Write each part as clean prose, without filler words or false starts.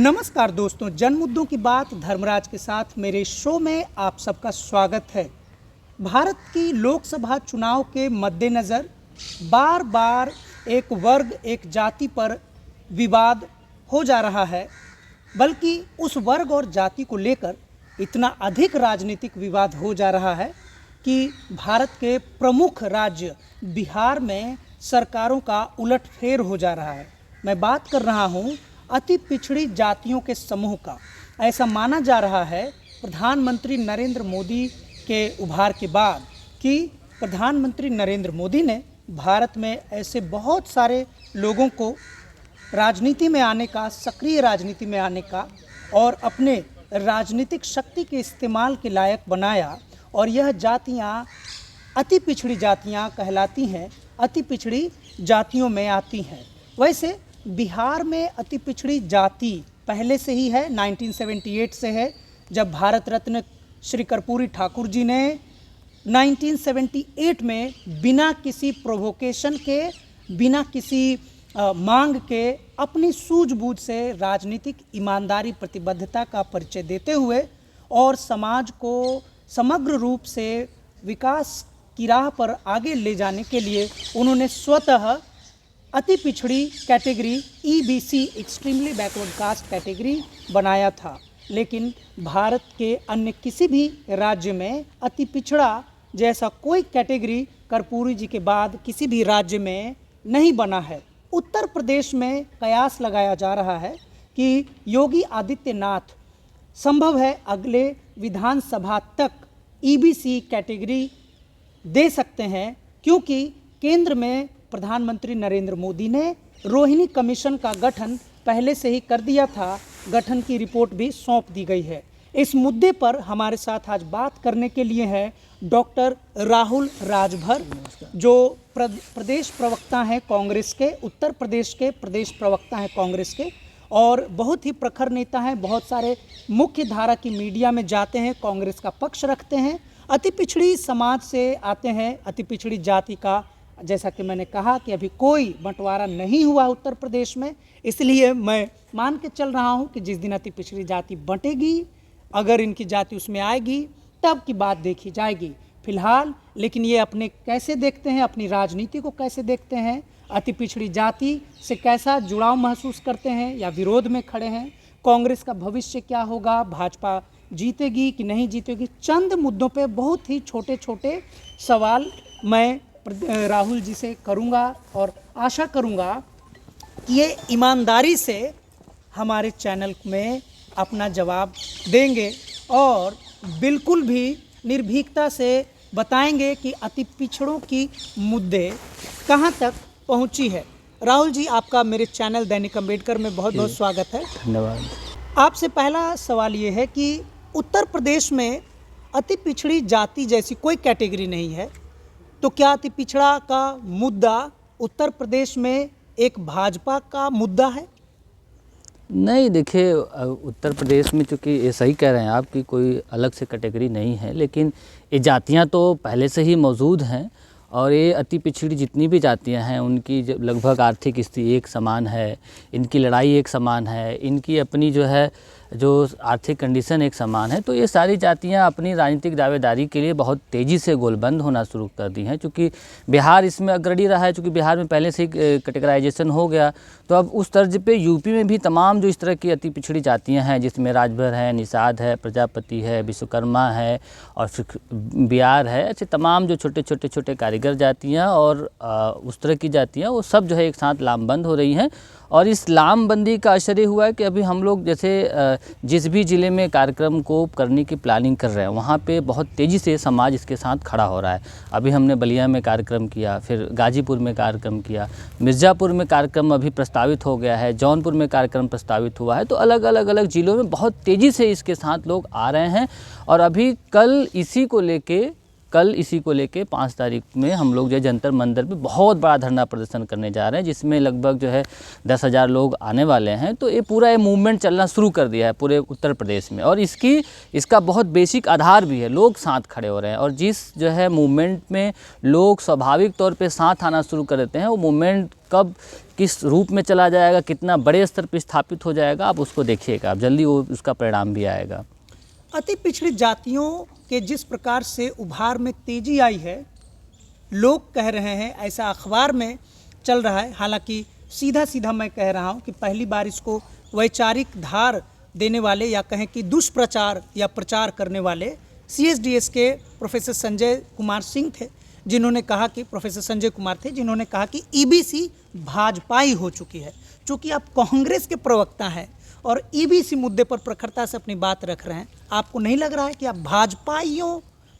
नमस्कार दोस्तों, जन मुद्दों की बात धर्मराज के साथ मेरे शो में आप सबका स्वागत है। भारत की लोकसभा चुनाव के मद्देनज़र बार बार एक वर्ग एक जाति पर विवाद हो जा रहा है, बल्कि उस वर्ग और जाति को लेकर इतना अधिक राजनीतिक विवाद हो जा रहा है कि भारत के प्रमुख राज्य बिहार में सरकारों का उलटफेर हो जा रहा है। मैं बात कर रहा हूँ अति पिछड़ी जातियों के समूह का। ऐसा माना जा रहा है प्रधानमंत्री नरेंद्र मोदी के उभार के बाद कि प्रधानमंत्री नरेंद्र मोदी ने भारत में ऐसे बहुत सारे लोगों को राजनीति में आने का, सक्रिय राजनीति में आने का और अपने राजनीतिक शक्ति के इस्तेमाल के लायक बनाया, और यह जातियां अति पिछड़ी जातियां कहलाती हैं, अति पिछड़ी जातियों में आती हैं। वैसे बिहार में अति पिछड़ी जाति पहले से ही है, 1978 से है, जब भारत रत्न श्री कर्पूरी ठाकुर जी ने 1978 में बिना किसी प्रोवोकेशन के, बिना किसी मांग के अपनी सूझबूझ से राजनीतिक ईमानदारी, प्रतिबद्धता का परिचय देते हुए और समाज को समग्र रूप से विकास की राह पर आगे ले जाने के लिए उन्होंने स्वतः अति पिछड़ी category EBC extremely backward caste category बनाया था। लेकिन भारत के अन्य किसी भी राज्य में अति पिछड़ा जैसा कोई कैटेगरी कर्पूरी जी के बाद किसी भी राज्य में नहीं बना है। उत्तर प्रदेश में कयास लगाया जा रहा है कि योगी आदित्यनाथ संभव है अगले विधानसभा तक EBC कैटेगरी दे सकते हैं, क्योंकि केंद्र में प्रधानमंत्री नरेंद्र मोदी ने रोहिणी कमीशन का गठन पहले से ही कर दिया था। गठन की रिपोर्ट भी सौंप दी गई है। इस मुद्दे पर हमारे साथ आज बात करने के लिए हैं डॉक्टर राहुल राजभर, जो प्रदेश प्रवक्ता हैं कांग्रेस के, उत्तर प्रदेश के प्रदेश प्रवक्ता हैं कांग्रेस के, और बहुत ही प्रखर नेता हैं। बहुत सारे मुख्य धारा की मीडिया में जाते हैं, कांग्रेस का पक्ष रखते हैं, अति पिछड़ी समाज से आते हैं। अति पिछड़ी जाति का, जैसा कि मैंने कहा कि अभी कोई बंटवारा नहीं हुआ उत्तर प्रदेश में, इसलिए मैं मान के चल रहा हूं कि जिस दिन अति पिछड़ी जाति बंटेगी, अगर इनकी जाति उसमें आएगी, तब की बात देखी जाएगी। फिलहाल लेकिन ये अपने कैसे देखते हैं, अपनी राजनीति को कैसे देखते हैं, अति पिछड़ी जाति से कैसा जुड़ाव महसूस करते हैं या विरोध में खड़े हैं, कांग्रेस का भविष्य क्या होगा, भाजपा जीतेगी कि नहीं जीतेगी, चंद मुद्दों पे बहुत ही छोटे छोटे सवाल मैं राहुल जी से करूंगा और आशा करूंगा कि ये ईमानदारी से हमारे चैनल में अपना जवाब देंगे और बिल्कुल भी निर्भीकता से बताएंगे कि अति पिछड़ों की मुद्दे कहां तक पहुंची है। राहुल जी, आपका मेरे चैनल दैनिक अम्बेडकर में बहुत बहुत स्वागत है। धन्यवाद। आपसे पहला सवाल ये है कि उत्तर प्रदेश में अति पिछड़ी जाति जैसी कोई कैटेगरी नहीं है, तो क्या अति पिछड़ा का मुद्दा उत्तर प्रदेश में एक भाजपा का मुद्दा है? नहीं, देखिए, उत्तर प्रदेश में चूँकि ये सही कह रहे हैं आप कि कोई अलग से कैटेगरी नहीं है, लेकिन ये जातियां तो पहले से ही मौजूद हैं और ये अति पिछड़ी जितनी भी जातियां हैं उनकी लगभग आर्थिक स्थिति एक समान है, इनकी लड़ाई एक समान है, इनकी अपनी जो आर्थिक कंडीशन एक समान है। तो ये सारी जातियां अपनी राजनीतिक दावेदारी के लिए बहुत तेज़ी से गोलबंद होना शुरू कर दी हैं। चूँकि बिहार इसमें अग्रणी रहा है, चूँकि बिहार में पहले से ही कैटेगराइजेशन हो गया, तो अब उस तर्ज पे यूपी में भी तमाम जो इस तरह की अति पिछड़ी जातियाँ हैं, जिसमें राजभर है, निषाद है, प्रजापति है, विश्वकर्मा है और फिर बिहार है, ऐसे तमाम जो छोटे कारीगर जातियाँ और उस तरह की जातियाँ, वो सब जो है एक साथ लामबंद हो रही हैं। और इस लामबंदी का असर ये हुआ है कि अभी हम लोग जैसे जिस भी ज़िले में कार्यक्रम को करने की प्लानिंग कर रहे हैं, वहाँ पे बहुत तेज़ी से समाज इसके साथ खड़ा हो रहा है। अभी हमने बलिया में कार्यक्रम किया, फिर गाजीपुर में कार्यक्रम किया, मिर्ज़ापुर में कार्यक्रम अभी प्रस्तावित हो गया है, जौनपुर में कार्यक्रम प्रस्तावित हुआ है। तो अलग अलग ज़िलों में बहुत तेज़ी से इसके साथ लोग आ रहे हैं। और अभी कल इसी को लेके 5 तारीख में हम लोग जो है जंतर मंतर पे बहुत बड़ा धरना प्रदर्शन करने जा रहे हैं, जिसमें लगभग जो है 10,000 लोग आने वाले हैं। तो ये पूरा मूवमेंट चलना शुरू कर दिया है पूरे उत्तर प्रदेश में, और इसका बहुत बेसिक आधार भी है, लोग साथ खड़े हो रहे हैं। और जिस जो है मूवमेंट में लोग स्वाभाविक तौर पे साथ आना शुरू कर देते हैं, वो मूवमेंट कब किस रूप में चला जाएगा, कितना बड़े स्तर पर स्थापित हो जाएगा, आप उसको देखिएगा, आप जल्दी वो उसका परिणाम भी आएगा। अति पिछड़ी जातियों के जिस प्रकार से उभार में तेजी आई है, लोग कह रहे हैं, ऐसा अखबार में चल रहा है, हालांकि सीधा सीधा मैं कह रहा हूं कि पहली बार इसको वैचारिक धार देने वाले या कहें कि दुष्प्रचार या प्रचार करने वाले CSDS के प्रोफेसर संजय कुमार सिंह थे, जिन्होंने कहा कि प्रोफेसर संजय कुमार थे जिन्होंने कहा कि EBC भाजपाई हो चुकी है। चूँकि आप कांग्रेस के प्रवक्ता हैं और EBC मुद्दे पर प्रखरता से अपनी बात रख रहे हैं, आपको नहीं लग रहा है कि आप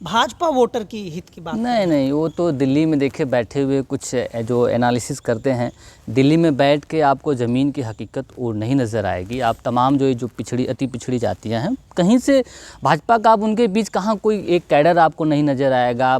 भाजपा वोटर की हित की बात? नहीं, वो तो दिल्ली में देखे बैठे हुए कुछ जो एनालिसिस करते हैं, दिल्ली में बैठ के आपको ज़मीन की हकीकत वो नहीं नज़र आएगी। आप तमाम जो अति पिछड़ी जातियां हैं, कहीं से भाजपा का आप उनके बीच कहाँ कोई एक कैडर आपको नहीं नज़र आएगा।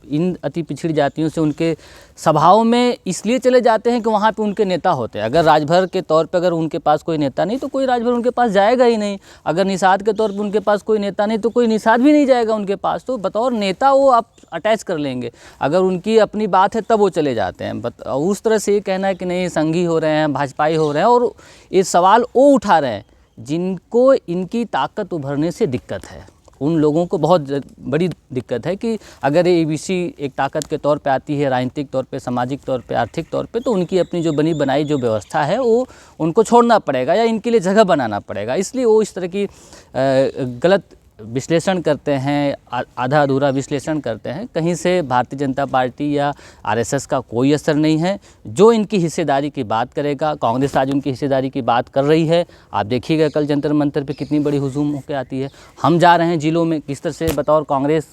इन अति पिछड़ी जातियों से उनके सभाओं में इसलिए चले जाते हैं कि वहाँ पे उनके नेता होते हैं। अगर राजभर के तौर पे अगर उनके पास कोई नेता नहीं तो कोई राजभर उनके पास जाएगा ही नहीं। अगर निषाद के तौर पे उनके पास कोई नेता नहीं तो कोई निषाद भी नहीं जाएगा उनके पास। तो बतौर नेता वो आप अटैच कर लेंगे, अगर उनकी अपनी बात है तब वो चले जाते हैं। उस तरह से ये कहना है कि नहीं संघी हो रहे हैं, भाजपाई हो रहे हैं, और ये सवाल वो उठा रहे हैं जिनको इनकी ताकत उभरने से दिक्कत है। उन लोगों को बहुत बड़ी दिक्कत है कि अगर ये EBC एक ताकत के तौर पे आती है, राजनीतिक तौर पे, सामाजिक तौर पे, आर्थिक तौर पे, तो उनकी अपनी जो बनी बनाई जो व्यवस्था है वो उनको छोड़ना पड़ेगा या इनके लिए जगह बनाना पड़ेगा। इसलिए वो इस तरह की गलत विश्लेषण करते हैं, आधा अधूरा विश्लेषण करते हैं। कहीं से भारतीय जनता पार्टी या RSS का कोई असर नहीं है। जो इनकी हिस्सेदारी की बात करेगा, कांग्रेस आज उनकी हिस्सेदारी की बात कर रही है। आप देखिएगा कल जंतर मंतर पे कितनी बड़ी हुजूम होकर आती है। हम जा रहे हैं जिलों में, किस तरह से बतौर कांग्रेस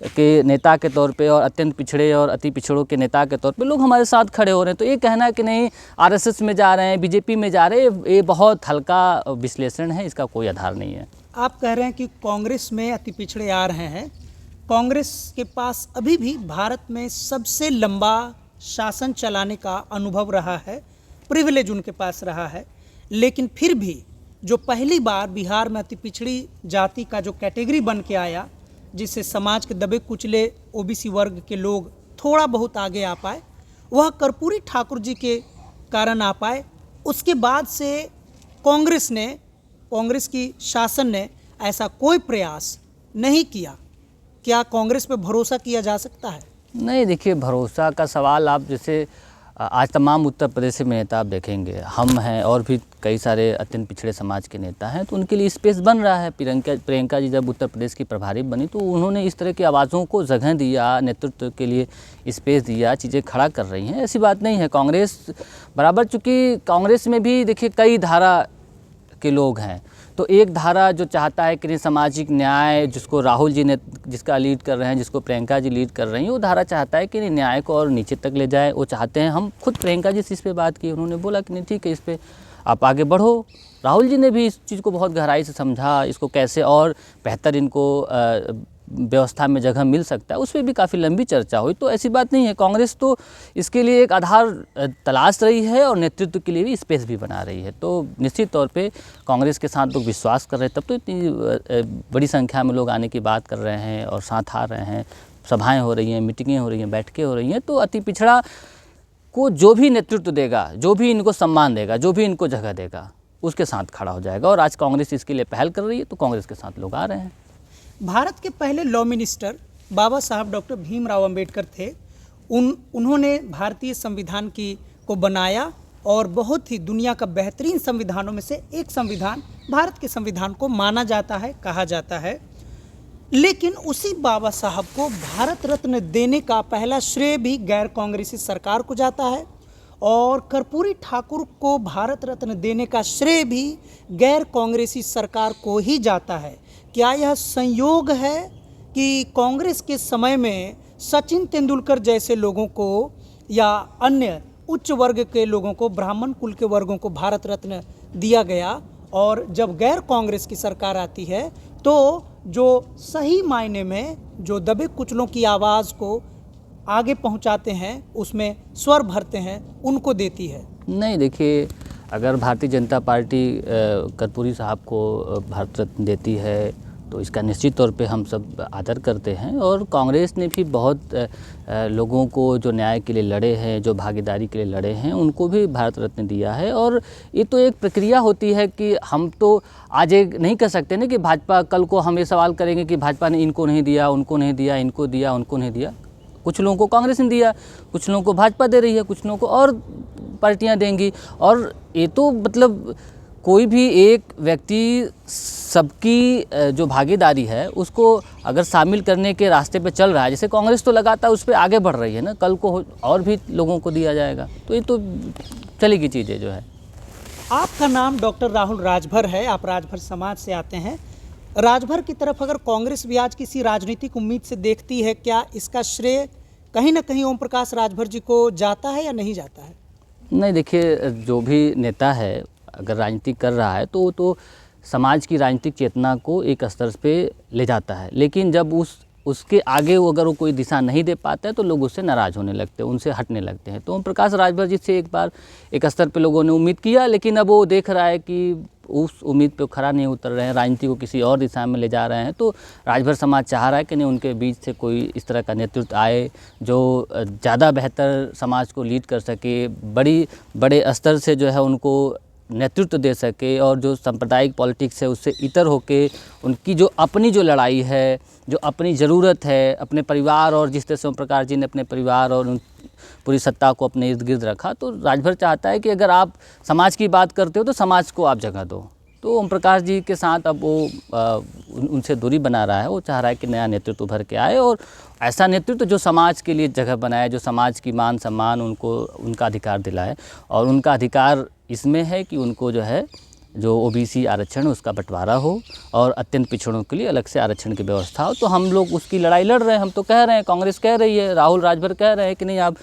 के नेता के तौर पे और अत्यंत पिछड़े और अति पिछड़ों के नेता के तौर पे लोग हमारे साथ खड़े हो रहे हैं। तो ये कहना कि नहीं RSS में जा रहे हैं, BJP में जा रहे हैं, ये बहुत हल्का विश्लेषण है, इसका कोई आधार नहीं है। आप कह रहे हैं कि कांग्रेस में अति पिछड़े आ रहे हैं। कांग्रेस के पास अभी भी भारत में सबसे लंबा शासन चलाने का अनुभव रहा है, प्रिविलेज उनके पास रहा है, लेकिन फिर भी जो पहली बार बिहार में अति पिछड़ी जाति का जो कैटेगरी बन के आया, जिससे समाज के दबे कुचले OBC वर्ग के लोग थोड़ा बहुत आगे आ पाए, वह कर्पूरी ठाकुर जी के कारण आ पाए। उसके बाद से कांग्रेस की शासन ने ऐसा कोई प्रयास नहीं किया। क्या कांग्रेस पे भरोसा किया जा सकता है? नहीं, देखिए भरोसा का सवाल, आप जैसे आज तमाम उत्तर प्रदेश में नेता आप देखेंगे, हम हैं और भी कई सारे अत्यंत पिछड़े समाज के नेता हैं, तो उनके लिए स्पेस बन रहा है। प्रियंका जी जब उत्तर प्रदेश की प्रभारी बनी तो उन्होंने इस तरह की आवाज़ों को जगह दिया, नेतृत्व के लिए स्पेस दिया, चीज़ें खड़ा कर रही हैं। ऐसी बात नहीं है। कांग्रेस बराबर, चूँकि कांग्रेस में भी देखिए कई धारा के लोग हैं, तो एक धारा जो चाहता है कि सामाजिक न्याय, जिसको राहुल जी ने जिसका लीड कर रहे हैं, जिसको प्रियंका जी लीड कर रही हैं, वो धारा चाहता है कि न्याय को और नीचे तक ले जाए। वो चाहते हैं, हम खुद प्रियंका जी से इस पे बात की, उन्होंने बोला कि नहीं ठीक है, इस पे आप आगे बढ़ो। राहुल जी ने भी इस चीज़ को बहुत गहराई से समझा, इसको कैसे और बेहतर इनको व्यवस्था में जगह मिल सकता है, उस पर भी काफ़ी लंबी चर्चा हुई। तो ऐसी बात नहीं है। कांग्रेस तो इसके लिए एक आधार तलाश रही है और नेतृत्व के लिए भी स्पेस भी बना रही है। तो निश्चित तौर पे कांग्रेस के साथ लोग विश्वास कर रहे हैं, तब तो इतनी बड़ी संख्या में लोग आने की बात कर रहे हैं और साथ आ रहे हैं, सभाएँ हो रही हैं, मीटिंगें हो रही हैं, बैठकें हो रही हैं। तो अति पिछड़ा को जो भी नेतृत्व देगा, जो भी इनको सम्मान देगा, जो भी इनको जगह देगा, उसके साथ खड़ा हो जाएगा। और आज कांग्रेस इसके लिए पहल कर रही है, तो कांग्रेस के साथ लोग आ रहे हैं। भारत के पहले लॉ मिनिस्टर बाबा साहब डॉक्टर भीमराव अंबेडकर थे। उन्होंने भारतीय संविधान को बनाया और बहुत ही दुनिया का बेहतरीन संविधानों में से एक संविधान भारत के संविधान को माना जाता है, कहा जाता है। लेकिन उसी बाबा साहब को भारत रत्न देने का पहला श्रेय भी गैर कांग्रेसी सरकार को जाता है और कर्पूरी ठाकुर को भारत रत्न देने का श्रेय भी गैर कांग्रेसी सरकार को ही जाता है। क्या यह संयोग है कि कांग्रेस के समय में सचिन तेंदुलकर जैसे लोगों को या अन्य उच्च वर्ग के लोगों को, ब्राह्मण कुल के वर्गों को भारत रत्न दिया गया, और जब गैर कांग्रेस की सरकार आती है तो जो सही मायने में जो दबे कुचलों की आवाज़ को आगे पहुंचाते हैं, उसमें स्वर भरते हैं, उनको देती है? नहीं, देखिए अगर भारतीय जनता पार्टी कर्पूरी साहब को भारत रत्न देती है तो इसका निश्चित तौर पे हम सब आदर करते हैं। और कांग्रेस ने भी बहुत लोगों को जो न्याय के लिए लड़े हैं, जो भागीदारी के लिए लड़े हैं, उनको भी भारत रत्न दिया है। और ये तो एक प्रक्रिया होती है कि हम तो आज एक नहीं कह सकते ना कि भाजपा, कल को हम ये सवाल करेंगे कि भाजपा ने इनको नहीं दिया, उनको नहीं दिया, इनको दिया, उनको नहीं दिया। कुछ लोगों को कांग्रेस ने दिया, कुछ लोगों को भाजपा दे रही है, कुछ लोगों को और पार्टियां देंगी। और ये तो मतलब कोई भी एक व्यक्ति सबकी जो भागीदारी है उसको अगर शामिल करने के रास्ते पे चल रहा है, जैसे कांग्रेस तो लगातार उस पर आगे बढ़ रही है ना, कल को और भी लोगों को दिया जाएगा, तो ये तो चलेगी चीज़ें जो है। आपका नाम डॉक्टर राहुल राजभर है, आप राजभर समाज से आते हैं। राजभर की तरफ अगर कांग्रेस भी आज किसी राजनीतिक उम्मीद से देखती है, क्या इसका श्रेय कहीं ना कहीं ओम प्रकाश राजभर जी को जाता है या नहीं जाता है? नहीं, देखिए, जो भी नेता है अगर राजनीति कर रहा है तो समाज की राजनीतिक चेतना को एक स्तर पे ले जाता है, लेकिन जब उसके आगे वो अगर वो कोई दिशा नहीं दे पाता है तो लोग उससे नाराज़ होने लगते हैं, उनसे हटने लगते हैं। तो ओम प्रकाश राजभर जी से एक बार एक स्तर पे लोगों ने उम्मीद किया, लेकिन अब वो देख रहा है कि उस उम्मीद पे खरा नहीं उतर रहे हैं, राजनीति को किसी और दिशा में ले जा रहे हैं। तो राजभर समाज चाह रहा है कि नहीं, उनके बीच से कोई इस तरह का नेतृत्व आए जो ज़्यादा बेहतर समाज को लीड कर सके, बड़े स्तर से जो है उनको नेतृत्व दे सके, और जो सांप्रदायिक पॉलिटिक्स है उससे इतर होके उनकी जो अपनी जो लड़ाई है, जो अपनी ज़रूरत है, अपने परिवार, और जिस तरह से ओम प्रकाश जी ने अपने परिवार और पूरी सत्ता को अपने इर्द गिर्द रखा, तो राजभर चाहता है कि अगर आप समाज की बात करते हो तो समाज को आप जगह दो। तो ओम प्रकाश जी के साथ अब वो उनसे दूरी बना रहा है। वो चाह रहा है कि नया नेतृत्व उभर के आए, और ऐसा नेतृत्व जो समाज के लिए जगह बनाए, जो समाज की मान सम्मान उनको उनका अधिकार दिलाए। और उनका अधिकार इसमें है कि उनको जो है जो ओबीसी आरक्षण उसका बंटवारा हो, और अत्यंत पिछड़ों के लिए अलग से आरक्षण की व्यवस्था हो। तो हम लोग उसकी लड़ाई लड़ रहे हैं। हम तो कह रहे हैं, कांग्रेस कह रही है, राहुल राजभर कह रहे हैं कि नहीं, आप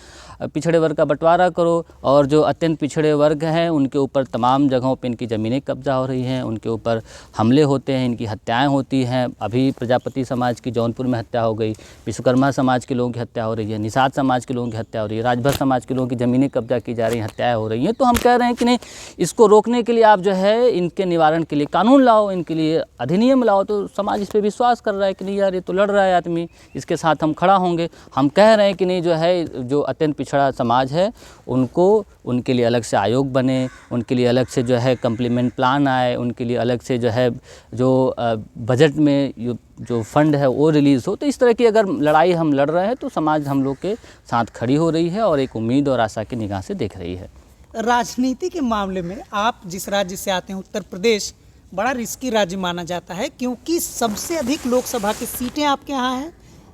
पिछड़े वर्ग का बंटवारा करो, और जो अत्यंत पिछड़े वर्ग हैं उनके ऊपर तमाम जगहों पे इनकी ज़मीनें कब्जा हो रही हैं, उनके ऊपर हमले होते हैं, इनकी हत्याएं होती हैं। अभी प्रजापति समाज की जौनपुर में हत्या हो गई, विश्वकर्मा समाज के लोगों की हत्या हो रही है, निषाद समाज के लोगों की हत्या हो रही है, राजभर समाज के लोगों की ज़मीनें कब्जा की जा रही हैं, हत्याएँ हो रही हैं। तो हम कह रहे हैं कि नहीं, इसको रोकने के लिए आप जो है इनके निवारण के लिए कानून लाओ, इनके लिए अधिनियम लाओ। तो समाज इस पर विश्वास कर रहा है कि नहीं यार, ये तो लड़ रहा है आदमी, इसके साथ हम खड़ा होंगे। हम कह रहे हैं कि नहीं, जो है जो अत्यंत पिछड़ा समाज है उनको, उनके लिए अलग से आयोग बने, उनके लिए अलग से जो है कम्प्लीमेंट प्लान आए, उनके लिए अलग से जो है जो बजट में जो फंड है वो रिलीज़ हो। तो इस तरह की अगर लड़ाई हम लड़ रहे हैं तो समाज हम लोग के साथ खड़ी हो रही है और एक उम्मीद और आशा की निगाह से देख रही है। राजनीति के मामले में आप जिस राज्य से आते हैं, उत्तर प्रदेश, बड़ा रिस्की राज्य माना जाता है, क्योंकि सबसे अधिक लोकसभा की सीटें आपके यहाँ हैं,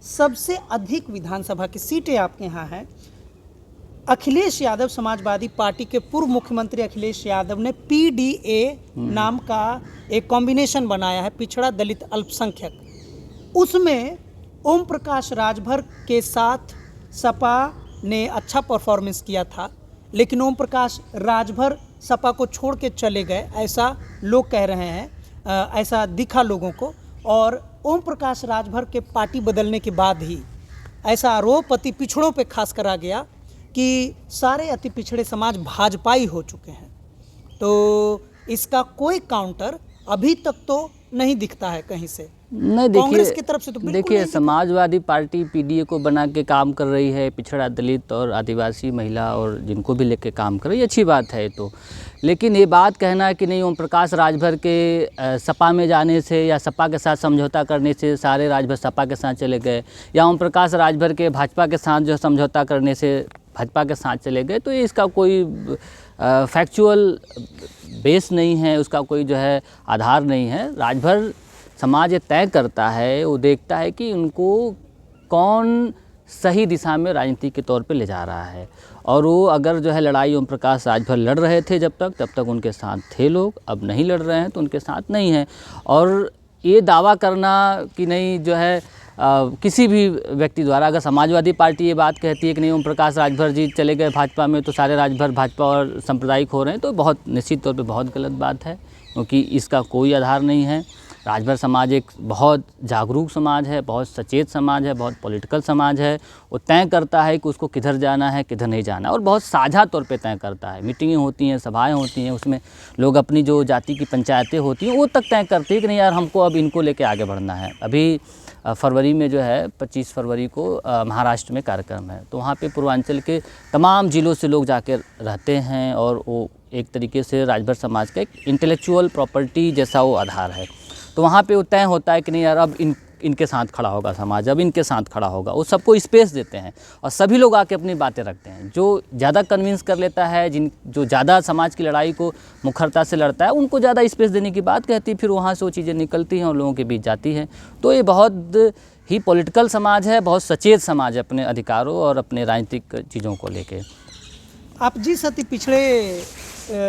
सबसे अधिक विधानसभा की सीटें आपके यहाँ हैं। अखिलेश यादव, समाजवादी पार्टी के पूर्व मुख्यमंत्री अखिलेश यादव ने पीडीए नाम का एक कॉम्बिनेशन बनाया है, पिछड़ा दलित अल्पसंख्यक। उसमें ओम प्रकाश राजभर के साथ सपा ने अच्छा परफॉर्मेंस किया था, लेकिन ओम प्रकाश राजभर सपा को छोड़ के चले गए, ऐसा लोग कह रहे हैं, ऐसा दिखा लोगों को। और ओम प्रकाश राजभर के पार्टी बदलने के बाद ही ऐसा आरोप अति पिछड़ों पे खास करा गया कि सारे अति पिछड़े समाज भाजपाई हो चुके हैं। तो इसका कोई काउंटर अभी तक तो नहीं दिखता है कहीं से। नहीं, कांग्रेस की तरफ से तो बिल्कुल देखिए, नहीं। समाजवादी पार्टी पीडीए को बना के काम कर रही है, पिछड़ा दलित और आदिवासी महिला और जिनको भी लेके काम कर रही है, अच्छी बात है तो। लेकिन ये बात कहना कि नहीं, ओम प्रकाश राजभर के सपा में जाने से या सपा के साथ समझौता करने से सारे राजभर सपा के साथ चले गए, या ओम प्रकाश राजभर के भाजपा के साथ जो समझौता करने से भाजपा के साथ चले गए, तो ये इसका कोई फैक्चुअल बेस नहीं है, उसका कोई जो है आधार नहीं है। राजभर समाज ये तय करता है, वो देखता है कि उनको कौन सही दिशा में राजनीति के तौर पे ले जा रहा है। और वो अगर जो है लड़ाई ओम प्रकाश राजभर लड़ रहे थे तब तक उनके साथ थे लोग, अब नहीं लड़ रहे हैं तो उनके साथ नहीं है। और ये दावा करना कि नहीं जो है किसी भी व्यक्ति द्वारा, अगर समाजवादी पार्टी ये बात कहती है कि नहीं ओम प्रकाश राजभर जी चले गए भाजपा में तो सारे राजभर भाजपा और सांप्रदायिक हो रहे हैं, तो बहुत निश्चित तौर पे बहुत गलत बात है, क्योंकि इसका कोई आधार नहीं है। राजभर समाज एक बहुत जागरूक समाज है, बहुत सचेत समाज है, बहुत पॉलिटिकल समाज है। वो तय करता है कि उसको किधर जाना है, किधर नहीं जाना, और बहुत साझा तौर पे तय करता है। मीटिंगें होती हैं, सभाएं होती हैं, उसमें लोग अपनी जो जाति की पंचायतें होती हैं वो तक तय करते हैं कि नहीं यार हमको अब इनको लेके आगे बढ़ना है। अभी फरवरी में जो है 25 फरवरी को महाराष्ट्र में कार्यक्रम है, तो वहाँ पे पूर्वांचल के तमाम ज़िलों से लोग जाकर रहते हैं, और वो एक तरीके से राजभर समाज का एक इंटेलेक्चुअल प्रॉपर्टी जैसा वो आधार है। तो वहाँ पे वो तय होता है कि नहीं यार अब इनके साथ खड़ा होगा समाज, अब इनके साथ खड़ा होगा। वो सबको स्पेस देते हैं और सभी लोग आके अपनी बातें रखते हैं। जो ज़्यादा कन्विंस कर लेता है, जो ज़्यादा समाज की लड़ाई को मुखरता से लड़ता है, उनको ज़्यादा स्पेस देने की बात कहती, फिर वहाँ से वो चीज़ें निकलती हैं और लोगों के बीच जाती हैं। तो ये बहुत ही पॉलिटिकल समाज है, बहुत सचेत समाज है अपने अधिकारों और अपने राजनीतिक चीज़ों को लेके। आप जिस अति पिछड़े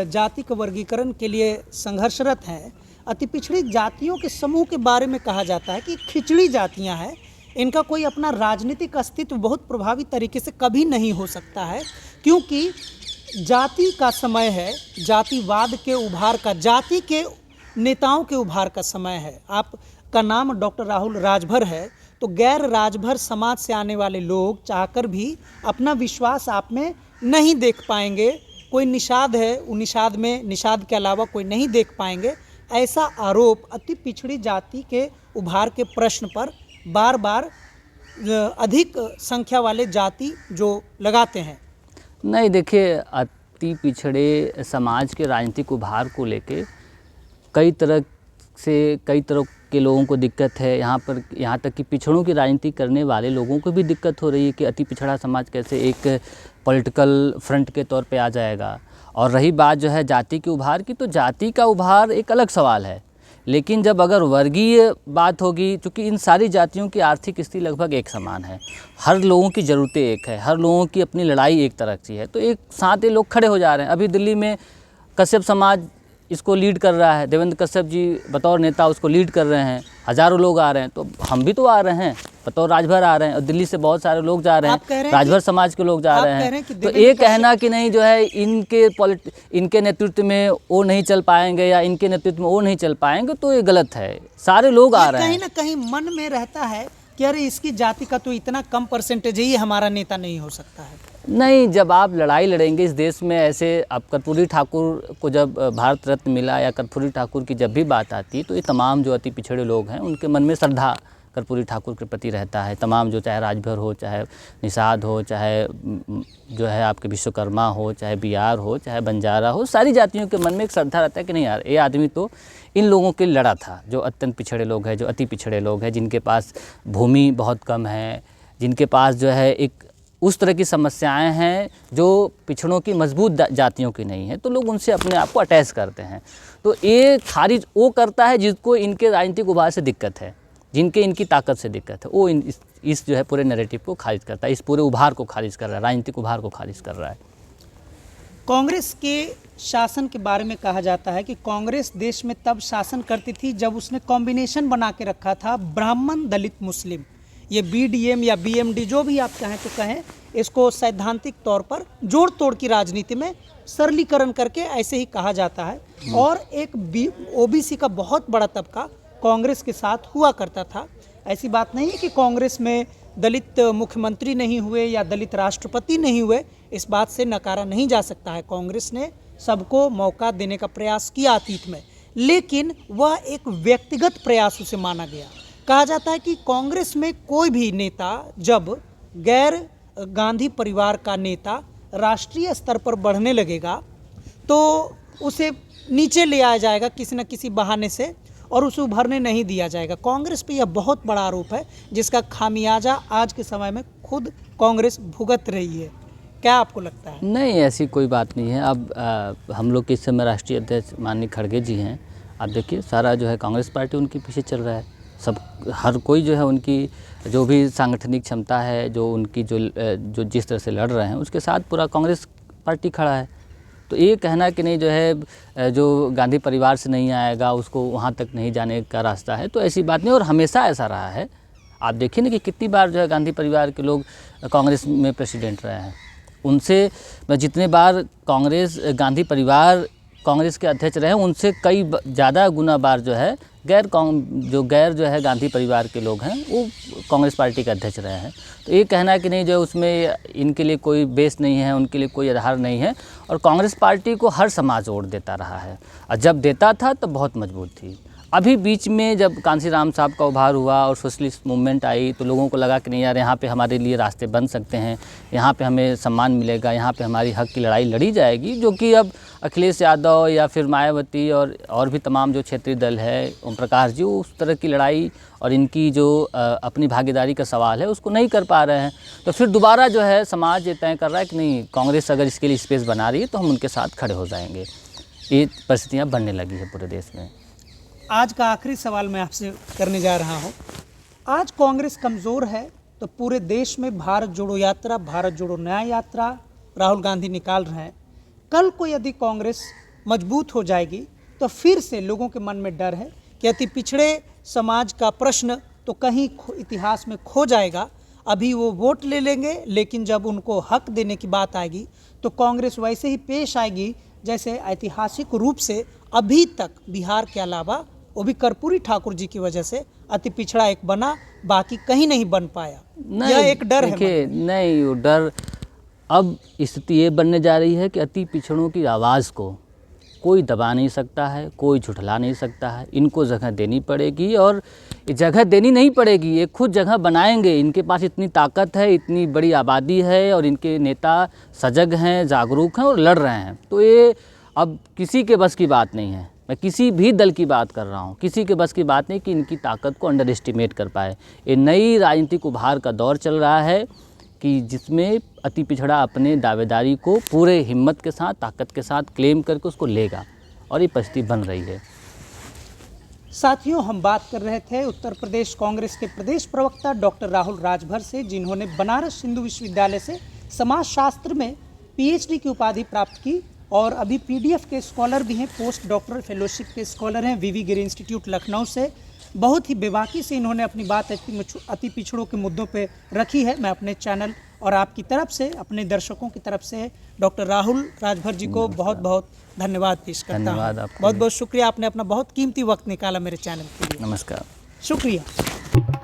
जाति के वर्गीकरण के लिए संघर्षरत हैं, अति पिछड़ी जातियों के समूह के बारे में कहा जाता है कि खिचड़ी जातियां हैं, इनका कोई अपना राजनीतिक अस्तित्व बहुत प्रभावी तरीके से कभी नहीं हो सकता है, क्योंकि जाति का समय है, जातिवाद के उभार का, जाति के नेताओं के उभार का समय है। आपका नाम डॉक्टर राहुल राजभर है, तो गैर राजभर समाज से आने वाले लोग चाहकर भी अपना विश्वास आप में नहीं देख पाएंगे। कोई निषाद है, उन निषाद में निषाद के अलावा कोई नहीं देख पाएंगे। ऐसा आरोप अति पिछड़ी जाति के उभार के प्रश्न पर बार बार अधिक संख्या वाले जाति जो लगाते हैं। नहीं देखिए, अति पिछड़े समाज के राजनीतिक उभार को लेके कई तरह के लोगों को दिक्कत है। यहाँ तक कि पिछड़ों की राजनीति करने वाले लोगों को भी दिक्कत हो रही है कि अति पिछड़ा समाज कैसे एक पॉलिटिकल फ्रंट के तौर पे आ जाएगा। और रही बात जो है जाति के उभार की, तो जाति का उभार एक अलग सवाल है, लेकिन जब अगर वर्गीय बात होगी, क्योंकि इन सारी जातियों की आर्थिक स्थिति लगभग एक समान है, हर लोगों की ज़रूरतें एक है, हर लोगों की अपनी लड़ाई एक तरह की है, तो एक साथ ये लोग खड़े हो जा रहे हैं। अभी दिल्ली में कश्यप समाज इसको लीड कर रहा है, देवेंद्र कश्यप जी बतौर नेता उसको लीड कर रहे हैं, हज़ारों लोग आ रहे हैं, तो हम भी तो आ रहे हैं, बतौर राजभर आ रहे हैं, और दिल्ली से बहुत सारे लोग जा रहे हैं, राजभर समाज के लोग जा रहे हैं। तो ये कहना कि नहीं जो है इनके नेतृत्व में वो नहीं चल पाएंगे या इनके नेतृत्व में वो नहीं चल पाएंगे, तो ये गलत है। सारे लोग आ रहे हैं। कहीं ना कहीं मन में रहता है कि अरे इसकी जाति का तो इतना कम परसेंटेज है, ये हमारा नेता नहीं हो सकता है। नहीं, जब आप लड़ाई लड़ेंगे इस देश में, ऐसे अब कर्पूरी ठाकुर को जब भारत रत्न मिला या कर्पूरी ठाकुर की जब भी बात आती, तो ये तमाम जो अति पिछड़े लोग हैं उनके मन में श्रद्धा कर्पूरी ठाकुर के प्रति रहता है। तमाम जो चाहे राजभर हो, चाहे निषाद हो, चाहे जो है आपके विश्वकर्मा हो, चाहे बिहार हो, चाहे बंजारा हो, सारी जातियों के मन में एक श्रद्धा रहता है कि नहीं यार ये आदमी तो इन लोगों के लड़ा था, जो अत्यंत पिछड़े लोग हैं, जो अति पिछड़े लोग हैं, जिनके पास भूमि बहुत कम है, जिनके पास जो है एक उस तरह की समस्याएं हैं जो पिछड़ों की मजबूत जातियों की नहीं है, तो लोग उनसे अपने आप को अटैच करते हैं। तो ये खारिज वो करता है जिसको इनके राजनीतिक उभार से दिक्कत है, जिनके इनकी ताकत से दिक्कत है, वो इस जो है पूरे नैरेटिव को खारिज करता है, इस पूरे उभार को खारिज कर रहा है, राजनीतिक उभार को खारिज कर रहा है। कांग्रेस के शासन के बारे में कहा जाता है कि कांग्रेस देश में तब शासन करती थी जब उसने कॉम्बिनेशन बना के रखा था ब्राह्मण दलित मुस्लिम। ये बीडीएम या बीएमडी जो भी आप कहें तो कहें, इसको सैद्धांतिक तौर पर जोड़ तोड़ की राजनीति में सरलीकरण करके ऐसे ही कहा जाता है। और एक ओबीसी का बहुत बड़ा तबका कांग्रेस के साथ हुआ करता था। ऐसी बात नहीं है कि कांग्रेस में दलित मुख्यमंत्री नहीं हुए या दलित राष्ट्रपति नहीं हुए, इस बात से नकारा नहीं जा सकता है। कांग्रेस ने सबको मौका देने का प्रयास किया अतीत में, लेकिन वह एक व्यक्तिगत प्रयास उसे माना गया। कहा जाता है कि कांग्रेस में कोई भी नेता जब गैर गांधी परिवार का नेता राष्ट्रीय स्तर पर बढ़ने लगेगा तो उसे नीचे ले आया जाएगा किसी न किसी बहाने से, और उसे उभरने नहीं दिया जाएगा। कांग्रेस पे यह बहुत बड़ा आरोप है, जिसका खामियाजा आज के समय में खुद कांग्रेस भुगत रही है। क्या आपको लगता है? नहीं, ऐसी कोई बात नहीं है। अब हम लोग के इस समय राष्ट्रीय अध्यक्ष माननीय खड़गे जी हैं। आप देखिए सारा जो है कांग्रेस पार्टी उनके पीछे चल रहा है। सब हर कोई जो है उनकी जो भी सांगठनिक क्षमता है, जो उनकी जो जिस तरह से लड़ रहे हैं उसके साथ पूरा कांग्रेस पार्टी खड़ा है। तो ये कहना कि नहीं जो है जो गांधी परिवार से नहीं आएगा उसको वहाँ तक नहीं जाने का रास्ता है, तो ऐसी बात नहीं। और हमेशा ऐसा रहा है। आप देखिए ना कि कितनी बार जो है गांधी परिवार के लोग कांग्रेस में प्रेसिडेंट रहे हैं। उनसे जितने बार कांग्रेस गांधी परिवार कांग्रेस के अध्यक्ष रहे उनसे कई ज़्यादा गुना बार जो है गैर जो है गांधी परिवार के लोग हैं वो कांग्रेस पार्टी के अध्यक्ष रहे हैं। तो ये कहना है कि नहीं जो उसमें इनके लिए कोई बेस नहीं है, उनके लिए कोई आधार नहीं है, और कांग्रेस पार्टी को हर समाज वोट देता रहा है और जब देता था तो बहुत मजबूत थी। अभी बीच में जब कांशीराम साहब का उभार हुआ और सोशलिस्ट मूवमेंट आई तो लोगों को लगा कि नहीं यार यहाँ पे हमारे लिए रास्ते बन सकते हैं, यहाँ पे हमें सम्मान मिलेगा, यहाँ पे हमारी हक की लड़ाई लड़ी जाएगी, जो कि अब अखिलेश यादव या फिर मायावती और भी तमाम जो क्षेत्रीय दल है, ओम प्रकाश जी, उस तरह की लड़ाई और इनकी जो अपनी भागीदारी का सवाल है उसको नहीं कर पा रहे हैं। तो फिर दोबारा जो है समाज ये तय कर रहा है कि नहीं कांग्रेस अगर इसके लिए स्पेस बना रही है तो हम उनके साथ खड़े हो जाएंगे। ये परिस्थितियाँ बनने लगी है पूरे देश में। आज का आखिरी सवाल मैं आपसे करने जा रहा हूं। आज कांग्रेस कमज़ोर है तो पूरे देश में भारत जोड़ो यात्रा, भारत जोड़ो न्याय यात्रा राहुल गांधी निकाल रहे हैं। कल को यदि कांग्रेस मजबूत हो जाएगी तो फिर से लोगों के मन में डर है कि अति पिछड़े समाज का प्रश्न तो कहीं इतिहास में खो जाएगा। अभी वो वोट ले लेंगे लेकिन जब उनको हक देने की बात आएगी तो कांग्रेस वैसे ही पेश आएगी जैसे ऐतिहासिक रूप से अभी तक बिहार के अलावा वो भी कर्पूरी ठाकुर जी की वजह से अति पिछड़ा एक बना, बाकी कहीं नहीं बन पाया। यह एक डर है। नहीं, वो डर अब स्थिति ये बनने जा रही है कि अति पिछड़ों की आवाज़ को कोई दबा नहीं सकता है, कोई झुठला नहीं सकता है। इनको जगह देनी पड़ेगी और जगह देनी नहीं पड़ेगी, ये खुद जगह बनाएंगे। इनके पास इतनी ताकत है, इतनी बड़ी आबादी है और इनके नेता सजग हैं, जागरूक हैं और लड़ रहे हैं। तो ये अब किसी के बस की बात नहीं है। मैं किसी भी दल की बात कर रहा हूँ, किसी के बस की बात नहीं कि इनकी ताकत को अंडर एस्टिमेट कर पाए। ये नई राजनीतिक उभार का दौर चल रहा है कि जिसमें अति पिछड़ा अपने दावेदारी को पूरे हिम्मत के साथ, ताकत के साथ क्लेम करके उसको लेगा और ये परिस्थिति बन रही है। साथियों, हम बात कर रहे थे उत्तर प्रदेश कांग्रेस के प्रदेश प्रवक्ता डॉक्टर राहुल राजभर से, जिन्होंने बनारस हिंदू विश्वविद्यालय से समाजशास्त्र में पीएचडी की उपाधि प्राप्त की और अभी पीडीएफ के स्कॉलर भी हैं, पोस्ट डॉक्टरल फेलोशिप के स्कॉलर हैं वीवी गिरी इंस्टीट्यूट लखनऊ से। बहुत ही बेबाकी से इन्होंने अपनी बात अति पिछड़ों के मुद्दों पे रखी है। मैं अपने चैनल और आपकी तरफ से, अपने दर्शकों की तरफ से डॉक्टर राहुल राजभर जी को बहुत बहुत धन्यवाद पेश करता हूँ। बहुत बहुत शुक्रिया, आपने अपना बहुत कीमती वक्त निकाला मेरे चैनल के लिए। नमस्कार। शुक्रिया।